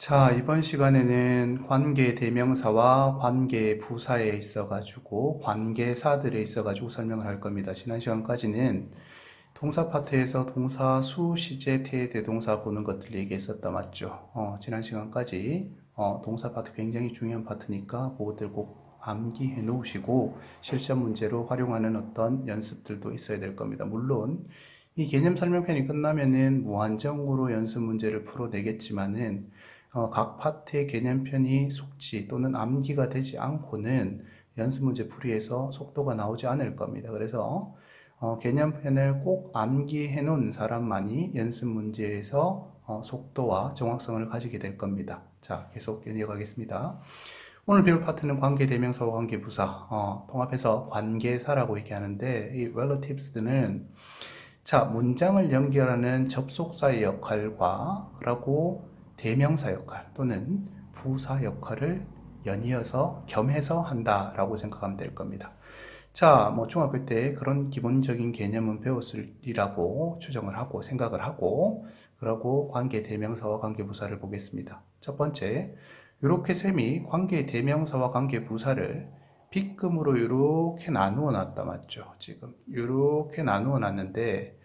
자, 이번 시간에는 관계 대명사와 관계 부사에 있어가지고 관계사들에 있어가지고 설명을 할 겁니다. 지난 시간까지는 동사 파트에서 동사 수, 시제, 태, 대동사 보는 것들 얘기했었다 맞죠? 지난 시간까지 동사 파트 굉장히 중요한 파트니까 그것들 꼭 암기해 놓으시고 실전 문제로 활용하는 어떤 연습들도 있어야 될 겁니다. 물론 이 개념 설명편이 끝나면은 무한정으로 연습 문제를 풀어내겠지만은 각 파트의 개념편이 숙지 또는 암기가 되지 않고는 연습 문제 풀이에서 속도가 나오지 않을 겁니다. 그래서 개념편을 꼭 암기해 놓은 사람만이 연습 문제에서 속도와 정확성을 가지게 될 겁니다. 자, 계속 이어가겠습니다. 오늘 배울 파트는 관계대명사와 관계부사, 통합해서 관계사라고 얘기하는데, 이 relatives는 자, 문장을 연결하는 접속사의 역할과 그리고 대명사 역할 또는 부사 역할을 연이어서 겸해서 한다라고 생각하면 될 겁니다. 자, 뭐 중학교 때 그런 기본적인 개념은 배웠으리라고 추정을 하고 생각을 하고 그러고 관계 대명사와 관계 부사를 보겠습니다. 첫 번째, 이렇게 셈이 관계 대명사와 관계 부사를 빗금으로 이렇게 나누어 놨다 맞죠? 지금 이렇게 나누어 놨는데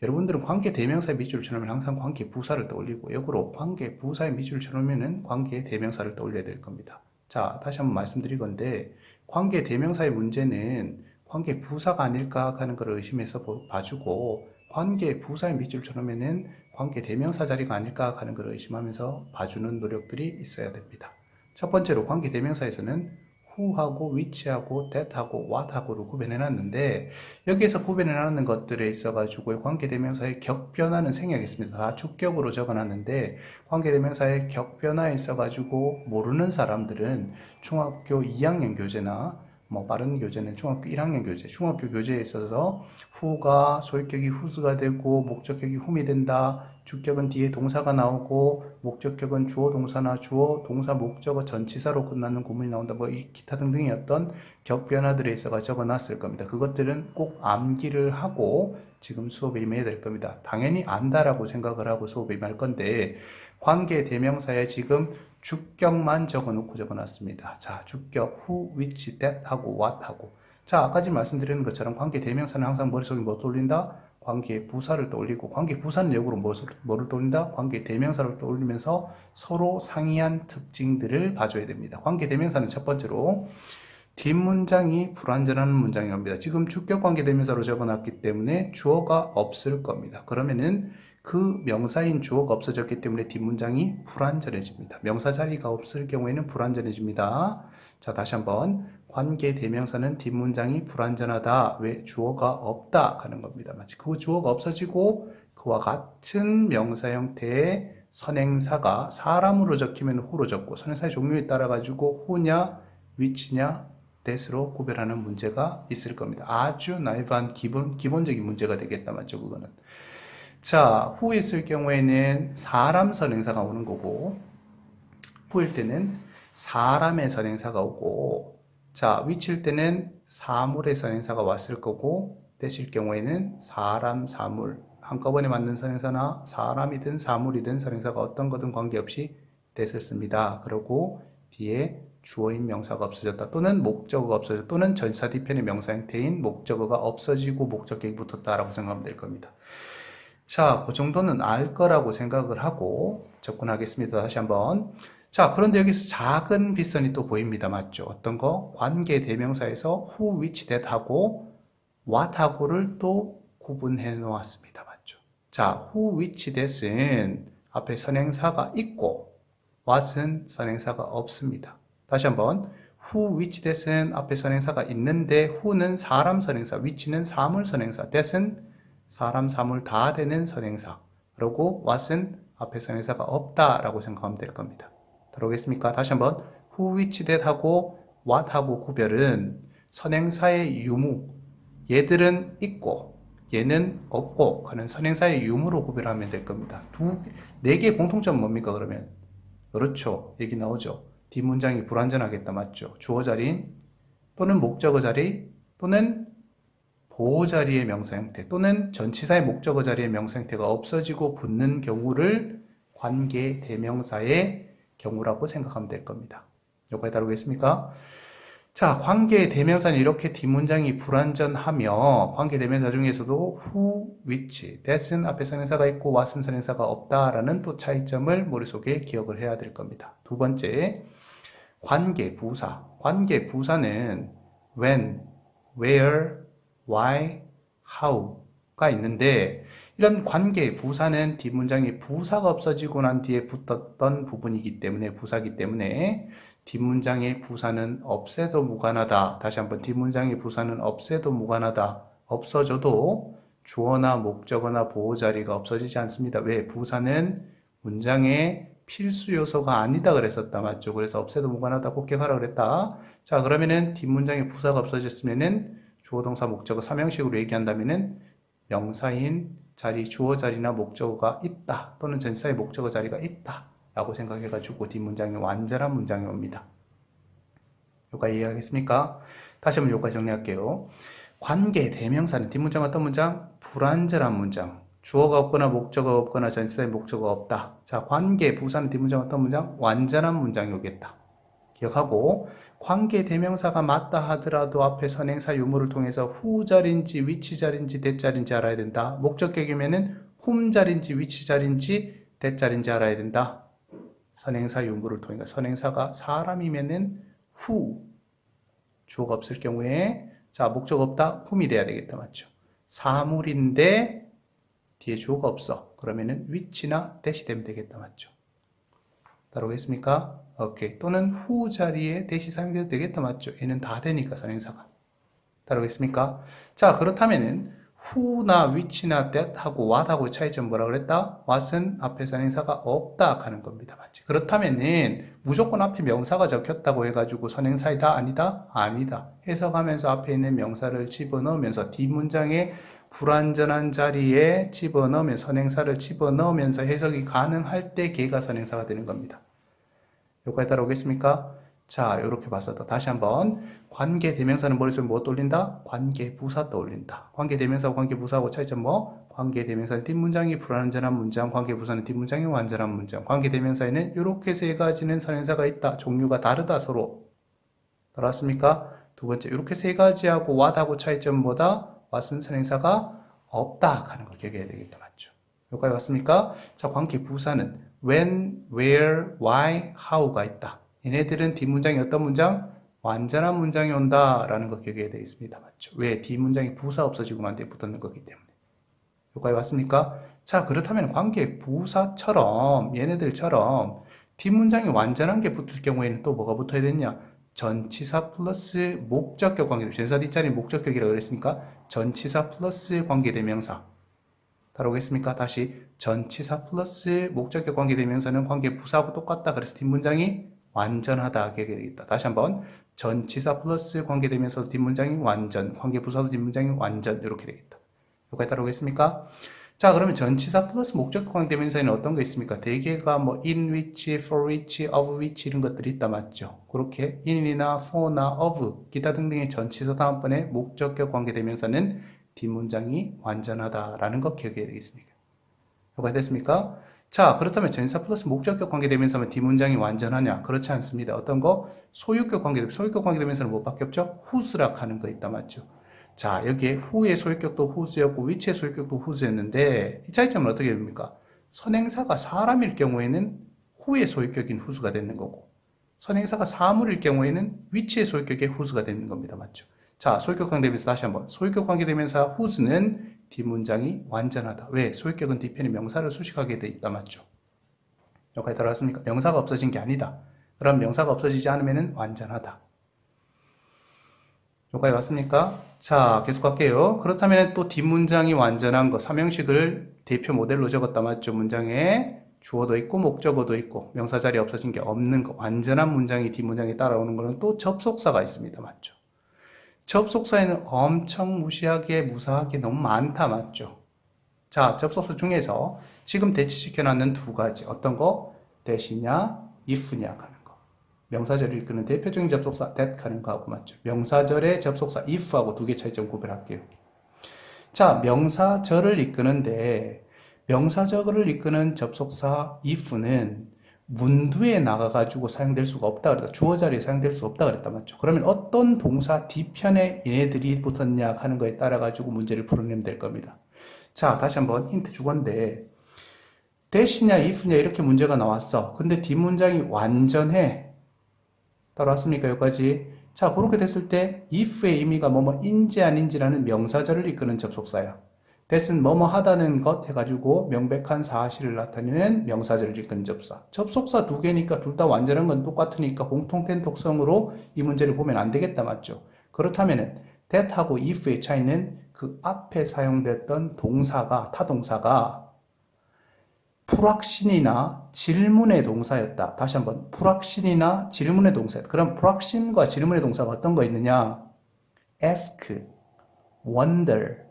여러분들은 관계 대명사의 밑줄을 쳐놓으면 항상 관계 부사를 떠올리고 역으로 관계 부사의 밑줄을 쳐놓으면 관계 대명사를 떠올려야 될 겁니다. 자, 다시 한번 말씀드릴 건데 관계 대명사의 문제는 관계 부사가 아닐까 하는 것을 의심해서 봐주고 관계 부사의 밑줄을 쳐놓으면 관계 대명사 자리가 아닐까 하는 것을 의심하면서 봐주는 노력들이 있어야 됩니다. 첫 번째로 관계 대명사에서는 who하고 which하고 that하고 what하고를 구별해 놨는데 여기에서 구별해 놨는 것들에 있어 가지고 관계대명사의 격변화는 생략했습니다. 다 주격으로 적어 놨는데 관계대명사의 격변화에 있어 가지고 모르는 사람들은 중학교 2학년 교재나 뭐 빠른 교재는 중학교 1학년 교재, 중학교 교재에 있어서 who가 소유격이 whose가 되고 목적격이 whom이 된다. 주격은 뒤에 동사가 나오고 목적격은 주어 동사나 주어 동사 목적어 전치사로 끝나는 구문이 나온다. 뭐 이 기타 등등의 어떤 격변화들에 있어가 적어놨을 겁니다. 그것들은 꼭 암기를 하고 지금 수업에 임해야 될 겁니다. 당연히 안다라고 생각을 하고 수업에 임할 건데 관계 대명사에 지금 주격만 적어놓고 적어놨습니다. 자, 주격 who, which, that 하고 what 하고 자, 아까 지금 말씀드리는 것처럼 관계 대명사는 항상 머릿속에 뭐 떠올린다? 관계 부사를 떠올리고 관계 부사는 역으로 뭐를 떠올린다? 관계 대명사를 떠올리면서 서로 상이한 특징들을 봐줘야 됩니다. 관계 대명사는 첫 번째로 뒷문장이 불완전한 문장이 옵니다. 지금 주격 관계 대명사로 적어놨기 때문에 주어가 없을 겁니다. 그러면은 그 명사인 주어가 없어졌기 때문에 뒷문장이 불완전해집니다. 명사 자리가 없을 경우에는 불완전해집니다. 자, 다시 한번 관계 대명사는 뒷문장이 불완전하다. 왜? 주어가 없다 하는 겁니다. 마치 그 주어가 없어지고 그와 같은 명사 형태의 선행사가 사람으로 적히면 who로 적고 선행사의 종류에 따라 가지고 who냐 which냐 that으로 구별하는 문제가 있을 겁니다. 아주 나이브한 기본적인 문제가 되겠다 맞죠? 그거는. 자, who에 있을 경우에는 사람 선행사가 오는 거고 who일 때는 사람의 선행사가 오고 자, which일 때는 사물의 선행사가 왔을 거고 that일 경우에는 사람, 사물 한꺼번에 맞는 선행사나 사람이든 사물이든 선행사가 어떤 거든 관계없이 that을 씁니다. 그리고 뒤에 주어인 명사가 없어졌다 또는 목적어가 없어졌다 또는 전치사 뒤편의 명사 형태인 목적어가 없어지고 목적격이 붙었다라고 생각하면 될 겁니다. 자, 그 정도는 알 거라고 생각을 하고 접근하겠습니다. 다시 한번. 자, 그런데 여기서 작은 빗선이 또 보입니다. 맞죠? 어떤 거? 관계 대명사에서 who, which, that 하고 what 하고를 또 구분해 놓았습니다. 맞죠? 자, who, which, that은 앞에 선행사가 있고 what은 선행사가 없습니다. 다시 한번. who, which, that은 앞에 선행사가 있는데 who는 사람 선행사, which는 사물 선행사, that은 사람, 사물 다 되는 선행사. 그리고 what은 앞에 선행사가 없다라고 생각하면 될 겁니다. 들어오겠습니까? 다시 한번 who, which, that 하고 what 하고 구별은 선행사의 유무. 얘들은 있고 얘는 없고 하는 선행사의 유무로 구별하면 될 겁니다. 네 개의 공통점은 뭡니까 그러면? 그렇죠. 얘기 나오죠. 뒷문장이 불완전하겠다 맞죠? 주어 자리인 또는 목적어 자리 또는 보호 자리의 명사 형태 또는 전치사의 목적어 자리의 명사 형태가 없어지고 붙는 경우를 관계 대명사의 경우라고 생각하면 될 겁니다. 여기까지 다루겠습니까? 자, 관계 대명사는 이렇게 뒷문장이 불완전하며 관계 대명사 중에서도 who, which, that은 앞에 선행사가 있고 what은 선행사가 없다라는 또 차이점을 머릿속에 기억을 해야 될 겁니다. 두 번째, 관계 부사. 관계 부사는 when, where, why, how가 있는데 이런 관계 부사는 뒷문장이 부사가 없어지고 난 뒤에 붙었던 부분이기 때문에 부사이기 때문에 뒷문장의 부사는 없애도 무관하다. 다시 한번 뒷문장의 부사는 없애도 무관하다. 없어져도 주어나 목적어나 보호자리가 없어지지 않습니다. 왜? 부사는 문장의 필수 요소가 아니다 그랬었다. 맞죠? 그래서 없애도 무관하다. 꼭 기억하라 그랬다. 자, 그러면은 뒷문장의 부사가 없어졌으면은 주어, 동사, 목적어 삼형식으로 얘기한다면은 명사인 자리, 주어 자리나 목적어가 있다. 또는 전치사의 목적어 자리가 있다. 라고 생각해가지고 뒷문장이 완전한 문장이 옵니다. 여기까지 이해하겠습니까? 다시 한번 여기까지 정리할게요. 관계 대명사는 뒷문장 어떤 문장? 불완전한 문장. 주어가 없거나 목적어가 없거나 전치사의 목적어가 없다. 자, 관계 부사는 뒷문장 어떤 문장? 완전한 문장이 오겠다. 기억하고 관계 대명사가 맞다 하더라도 앞에 선행사 유무를 통해서 who 자리인지 which 자리인지 that 자리인지 알아야 된다. 목적격이면은 whom 자리인지 which 자리인지 that 자리인지 알아야 된다. 선행사 유무를 통해서 선행사가 사람이면은 who 주어가 없을 경우에 자 목적 없다 whom이 돼야 되겠다 맞죠? 사물인데 뒤에 주어가 없어 그러면은 which나 that이 되면 되겠다 맞죠? 따라오겠습니까? 오케이 또는 who 자리에 that이 사용돼도 되겠다 맞죠? 얘는 다 되니까 선행사가 따라오겠습니까? 자 그렇다면은 who나 which나 that하고 what하고 차이점 뭐라 그랬다? what은 앞에 선행사가 없다 하는 겁니다. 맞지? 그렇다면은 무조건 앞에 명사가 적혔다고 해가지고 선행사이다? 아니다? 아니다. 해석하면서 앞에 있는 명사를 집어넣으면서 뒷문장에 불완전한 자리에 집어넣으면서 선행사를 집어넣으면서 해석이 가능할 때 걔가 선행사가 되는 겁니다. 여기까지 따라오겠습니까? 자, 이렇게 봤었다. 다시 한번 관계 대명사는 머릿속에 뭐 떠올린다? 관계 부사 떠올린다. 관계 대명사와 관계 부사하고 차이점 뭐? 관계 대명사는 뒷문장이 불완전한 문장, 관계 부사는 뒷문장이 완전한 문장. 관계 대명사에는 이렇게 세 가지는 선행사가 있다. 종류가 다르다 서로. 알았습니까? 두 번째, 이렇게 세 가지하고 what하고 차이점 뭐다? what은 선행사가 없다 하는 거 기억해야 되겠다. 맞죠? 여기까지 왔습니까? 자, 관계 부사는 when, where, why, how가 있다. 얘네들은 뒷문장이 어떤 문장? 완전한 문장이 온다라는 거 기억해야 되겠습니다. 맞죠? 왜? 뒷문장이 부사 없어지고 난 뒤에 붙었는 거기 때문에. 여기까지 왔습니까? 자, 그렇다면 관계 부사처럼 얘네들처럼 뒷문장이 완전한 게 붙을 경우에는 또 뭐가 붙어야 되냐? 전치사 플러스 목적격 관계. 전치사 뒷자리 목적격이라고 그랬으니까 전치사 플러스 관계대명사. 따라오겠습니까? 다시 전치사 플러스 목적격 관계대명사는 관계 부사하고 똑같다. 그래서 뒷문장이 완전하다 하게 되겠다. 다시 한번 전치사 플러스 관계대명사 뒷문장이 완전, 관계부사도 뒷문장이 완전 이렇게 되겠다. 여기까지 따라오겠습니까? 자 그러면 전치사 플러스 목적격 관계대명사에는 어떤 거 있습니까? 대개가 뭐 in which, for which, of which 이런 것들이 있다 맞죠? 그렇게 in이나 for나 of 기타 등등의 전치사 다음번에 목적격 관계대명사는 뒷문장이 완전하다라는 거 기억해야 되겠습니다. 여기까지 됐습니까? 자 그렇다면 전치사 플러스 목적격 관계대명사면 뒷문장이 완전하냐? 그렇지 않습니다. 어떤 거? 소유격 관계대명사. 소유격 관계대명사는 뭐밖에 없죠? who's락 하는 거 있다 맞죠? 자 여기에 who의 소유격도 who's였고 which의 소유격도 who's였는데 이 차이점은 어떻게 됩니까? 선행사가 사람일 경우에는 who의 소유격인 who's가 되는 거고 선행사가 사물일 경우에는 which의 소유격의 who's가 되는 겁니다. 맞죠? 자 소유격 관계대명사 다시 한번 소유격 관계대명사 who's는 뒷문장이 완전하다. 왜? 소유격은 뒤편에 명사를 수식하게 돼 있다. 맞죠? 여기까지 따라왔습니까? 명사가 없어진 게 아니다. 그럼 명사가 없어지지 않으면 완전하다. 여기까지 왔습니까? 자, 계속 갈게요. 그렇다면 또 뒷문장이 완전한 거, 삼형식을 대표 모델로 적었다. 맞죠? 문장에 주어도 있고 목적어도 있고 명사 자리에 없어진 게 없는 거. 완전한 문장이 뒷문장에 따라오는 거는 또 접속사가 있습니다. 맞죠? 접속사에는 엄청 무시하게 무사하게 너무 많다 맞죠? 자 접속사 중에서 지금 대치시켜놨는 두 가지 어떤 거? that이냐 if냐 하는 거 명사절을 이끄는 대표적인 접속사 that 하는 거하고 맞죠? 명사절의 접속사 if하고 두 개 차이점 구별할게요. 자 명사절을 이끄는데 명사절을 이끄는 접속사 if는 문두에 나가가지고 사용될 수가 없다 그랬다. 주어 자리에 사용될 수 없다 그랬다 맞죠? 그러면 어떤 동사 뒤편에 얘네들이 붙었냐 하는 거에 따라 가지고 문제를 풀어내면 될 겁니다. 자, 다시 한번 힌트 주건데 that이냐 if냐 이렇게 문제가 나왔어. 근데 뒷문장이 완전해. 따라왔습니까? 여기까지. 자, 그렇게 됐을 때 if의 의미가 뭐뭐인지 아닌지라는 명사절을 이끄는 접속사야. that은 뭐뭐 하다는 것 해가지고 명백한 사실을 나타내는 명사절을 이끄는 접속사. 접속사 두 개니까 둘 다 완전한 건 똑같으니까 공통된 특성으로 이 문제를 보면 안 되겠다 맞죠? 그렇다면은 that하고 if의 차이는 그 앞에 사용됐던 동사가 타동사가 프락신이나 질문의 동사였다. 다시 한번 프락신이나 질문의 동사였다. 그럼 프락신과 질문의 동사가 어떤 거 있느냐? ask, wonder,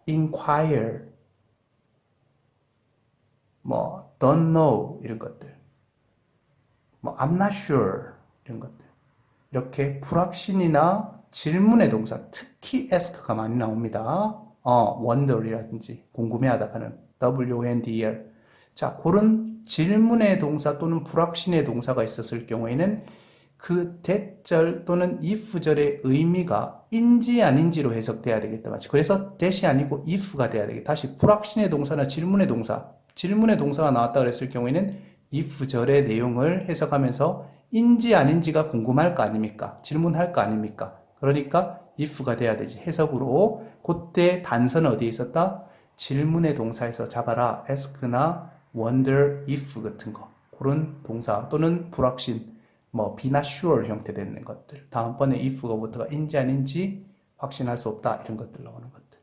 inquire, don't know 이런 것들, I'm not sure 이런 것들. 이렇게 프락신이나 질문의 동사, 특히 ask가 많이 나옵니다. wonder이라든지 궁금해하다가는 wonder. 자, 그런 질문의 동사 또는 불확신의 동사가 있었을 경우에는 그 that절 또는 if절의 의미가 인지 아닌지로 해석돼야 되겠다. 맞죠? 그래서 that이 아니고 if가 돼야 되겠다. 다시 불확신의 동사나 질문의 동사가 나왔다 그랬을 경우에는 if절의 내용을 해석하면서 인지 아닌지가 궁금할 거 아닙니까? 질문할 거 아닙니까? 그러니까 if가 돼야 되지. 해석으로 그때 단서는 어디에 있었다? 질문의 동사에서 잡아라. ask나 wonder, if 같은 거. 그런 동사 또는 불확신, be not sure 형태 되는 것들. 다음번에 if가 부터가 인지 아닌지 확신할 수 없다. 이런 것들 나오는 것들.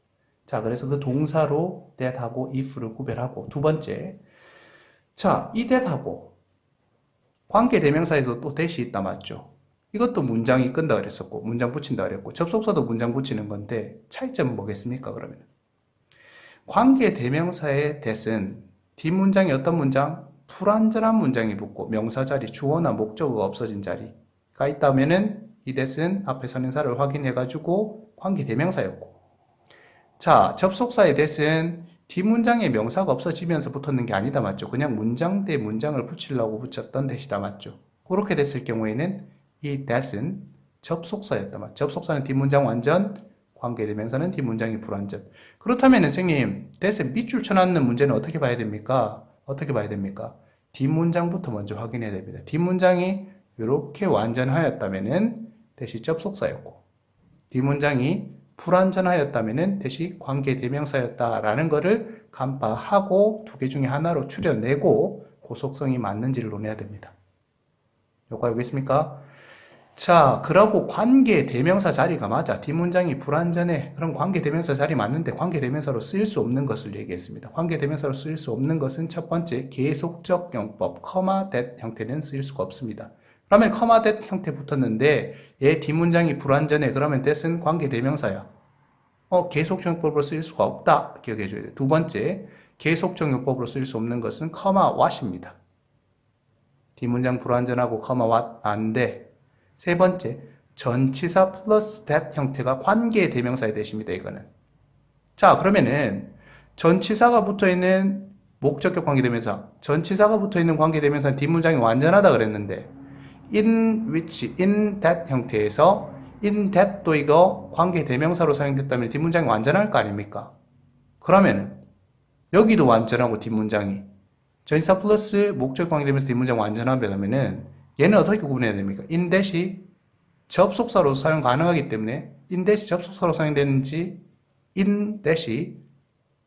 자, 그래서 그 동사로 that하고 if를 구별하고 두 번째. 자, 이 that하고 관계대명사에도 또 that이 있다 맞죠? 이것도 문장이 끈다 그랬었고 문장 붙인다 그랬고 접속사도 문장 붙이는 건데 차이점은 뭐겠습니까? 그러면 관계대명사의 that은 뒷문장이 어떤 문장? 불완전한 문장이 붙고 명사 자리, 주어나 목적어가 없어진 자리가 있다면은 이 that은 앞에 선행사를 확인해가지고 관계대명사였고 자, 접속사의 that은 뒷문장에 명사가 없어지면서 붙었는 게 아니다 맞죠? 그냥 문장 대 문장을 붙이려고 붙였던 that이다 맞죠? 그렇게 됐을 경우에는 이 that은 접속사였다 맞죠? 접속사는 뒷문장 완전, 관계대명사는 뒷문장이 불완전. 그렇다면 선생님, that에 밑줄 쳐놨는 문제는 어떻게 봐야 됩니까? 어떻게 봐야 됩니까? 뒷문장부터 먼저 확인해야 됩니다. 뒷문장이 이렇게 완전하였다면은 that이 접속사였고 뒷문장이 불완전하였다면은 that이 관계대명사였다라는 것을 간파하고 두 개 중에 하나로 추려내고 고속성이 맞는지를 논해야 됩니다. 여기까지 오겠습니까? 자, 그러고 관계대명사 자리가 맞아. 뒷문장이 불완전해. 그럼 관계대명사 자리 맞는데 관계대명사로 쓰일 수 없는 것을 얘기했습니다. 관계대명사로 쓰일 수 없는 것은 첫 번째, 계속적 용법, that 형태는 쓰일 수가 없습니다. 그러면 that 형태 붙었는데 얘 뒷문장이 불완전해. 그러면 that은 관계대명사야. 계속적 용법으로 쓰일 수가 없다. 기억해 줘야 돼. 두 번째, 계속적 용법으로 쓰일 수 없는 것은 what입니다. 뒷문장 불완전하고 what 안 돼. 세 번째, 전치사 플러스 that 형태가 관계대명사의 that입니다. 이거는. 자, 그러면은 전치사가 붙어있는 목적격 관계대명사, 전치사가 붙어있는 관계대명사는 뒷문장이 완전하다 그랬는데 in which, in that 형태에서 in that도 이거 관계대명사로 사용됐다면 뒷문장이 완전할 거 아닙니까? 그러면은 여기도 완전하고 뒷문장이 전치사 플러스 목적격 관계대명사 뒷문장 완전하면은 얘는 어떻게 구분해야 됩니까? in that이 접속사로 사용 가능하기 때문에 in that이 접속사로 사용되는지 in that이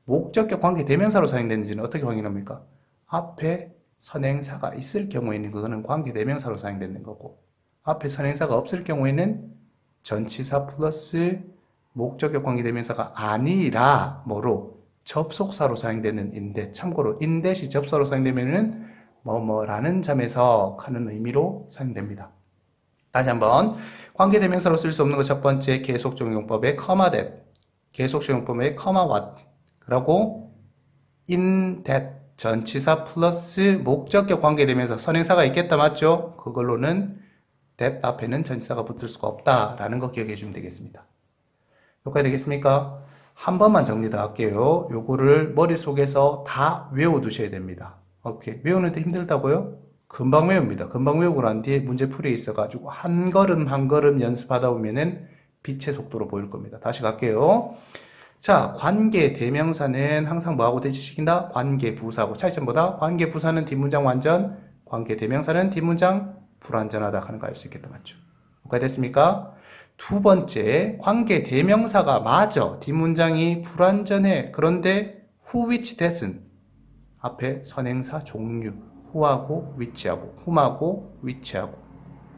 목적격 관계대명사로 사용되는지는 어떻게 확인합니까? 앞에 선행사가 있을 경우에는 그거는 관계대명사로 사용되는 거고 앞에 선행사가 없을 경우에는 전치사 플러스 목적격 관계대명사가 아니라 뭐로? 접속사로 사용되는 in that. 참고로 in that이 접속사로 사용되면은 뭐뭐라는 점에서 하는 의미로 사용됩니다. 다시 한번 관계대명사로 쓸 수 없는 것 첫 번째 계속적 용법의 that, 계속적 용법의 what, 그리고 in that 전치사 플러스 목적격 관계대명사 선행사가 있겠다 맞죠? 그걸로는 that 앞에는 전치사가 붙을 수가 없다라는 거 기억해 주면 되겠습니다. 여기까지 되겠습니까? 한 번만 정리 더 할게요. 요거를 머릿속에서 다 외워두셔야 됩니다. 오케이. 외우는데 힘들다고요? 금방 외웁니다. 금방 외우고 난 뒤에 문제풀이에 있어가지고 한 걸음 한 걸음 연습하다 보면은 빛의 속도로 보일 겁니다. 다시 갈게요. 자, 관계 대명사는 항상 뭐하고 대치시킨다? 관계 부사하고 차이점보다 관계 부사는 뒷문장 완전, 관계 대명사는 뒷문장 불완전하다 하는 거 알 수 있겠다. 맞죠? 뭐가 됐습니까? 두 번째, 관계 대명사가 맞아. 뒷문장이 불완전해. 그런데 who, which, that은 앞에 선행사 종류, who하고 which하고, whom하고 which하고.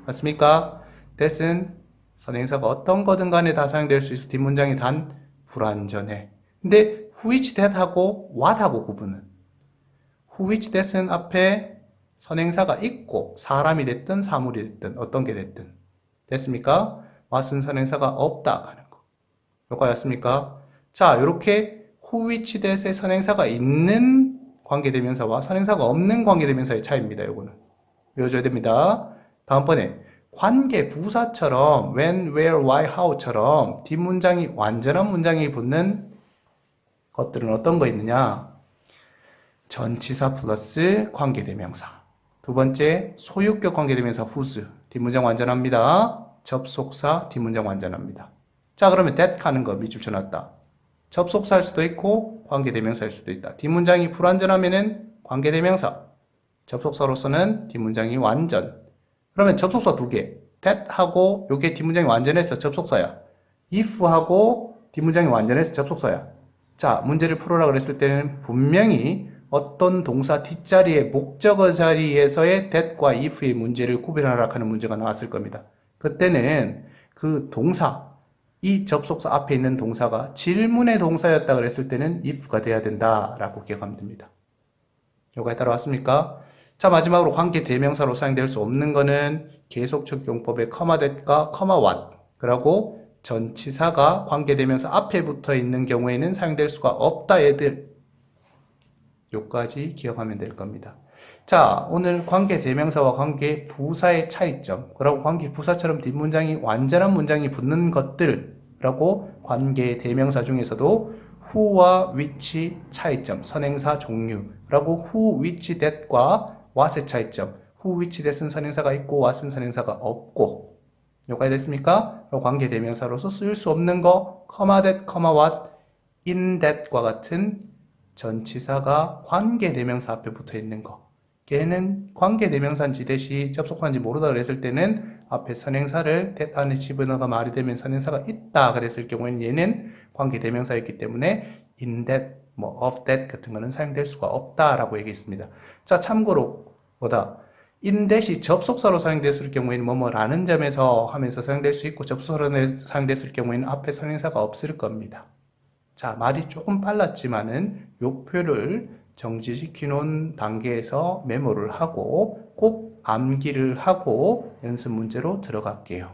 맞습니까? that은 선행사가 어떤 거든 간에 다 사용될 수 있어. 뒷문장이 단 불완전해. 근데 who, which, that하고 what하고 구분은 who, which, that은 앞에 선행사가 있고 사람이 됐든 사물이 됐든 어떤 게 됐든 됐습니까? what은 선행사가 없다 하는 거. 여기까지였습니까? 자, 이렇게 who, which, that의 선행사가 있는 관계대명사와 선행사가 없는 관계대명사의 차이입니다. 요거는 외워줘야 됩니다. 다음번에 관계 부사처럼 when, where, why, how처럼 뒷문장이 완전한 문장이 붙는 것들은 어떤 거 있느냐? 전치사 플러스 관계대명사. 두 번째, 소유격 관계대명사 whose. 뒷문장 완전합니다. 접속사 뒷문장 완전합니다. 자, 그러면 that 하는 거 밑줄 쳐놨다. 접속사일 수도 있고 관계대명사일 수도 있다. 뒷문장이 불완전하면은 관계대명사. 접속사로서는 뒷문장이 완전. 그러면 접속사 두 개. that하고 요게 뒷문장이 완전해서 접속사야. if하고 뒷문장이 완전해서 접속사야. 자, 문제를 풀어라 그랬을 때는 분명히 어떤 동사 뒷자리의 목적어 자리에서의 that과 if의 문제를 구별하라 하는 문제가 나왔을 겁니다. 그때는 그 동사, 이 접속사 앞에 있는 동사가 질문의 동사였다 그랬을 때는 if가 돼야 된다라고 기억하면 됩니다. 여기까지 따라왔습니까? 자, 마지막으로 관계 대명사로 사용될 수 없는 거는 계속적 용법의 that과 what. 그리고 전치사가 관계 대명사 앞에 붙어 있는 경우에는 사용될 수가 없다, 얘들. 요까지 기억하면 될 겁니다. 자, 오늘 관계 대명사와 관계 부사의 차이점, 그리고 관계 부사처럼 뒷문장이 완전한 문장이 붙는 것들라고 관계 대명사 중에서도 who와 which 차이점, 선행사 종류, 그리고 who, which, that과 what의 차이점, who, which, that은 선행사가 있고 what은 선행사가 없고. 요까지 됐습니까? 관계 대명사로서 쓸 수 없는 거, that, what, in that과 같은 전치사가 관계 대명사 앞에 붙어 있는 거. 걔는 관계 대명사인지 대시 접속사인지 모르다 그랬을 때는 앞에 선행사를 that 안에 집어넣어가 말이 되면 선행사가 있다 그랬을 경우에는 얘는 관계 대명사였기 때문에 in that, of that 같은 거는 사용될 수가 없다라고 얘기했습니다. 자, 참고로 in that이 접속사로 사용됐을 경우에는 뭐뭐라는 점에서 하면서 사용될 수 있고 접속사로 사용됐을 경우에는 앞에 선행사가 없을 겁니다. 자, 말이 조금 빨랐지만은 요 표를 정지시켜 놓은 단계에서 메모를 하고 꼭 암기를 하고 연습 문제로 들어갈게요.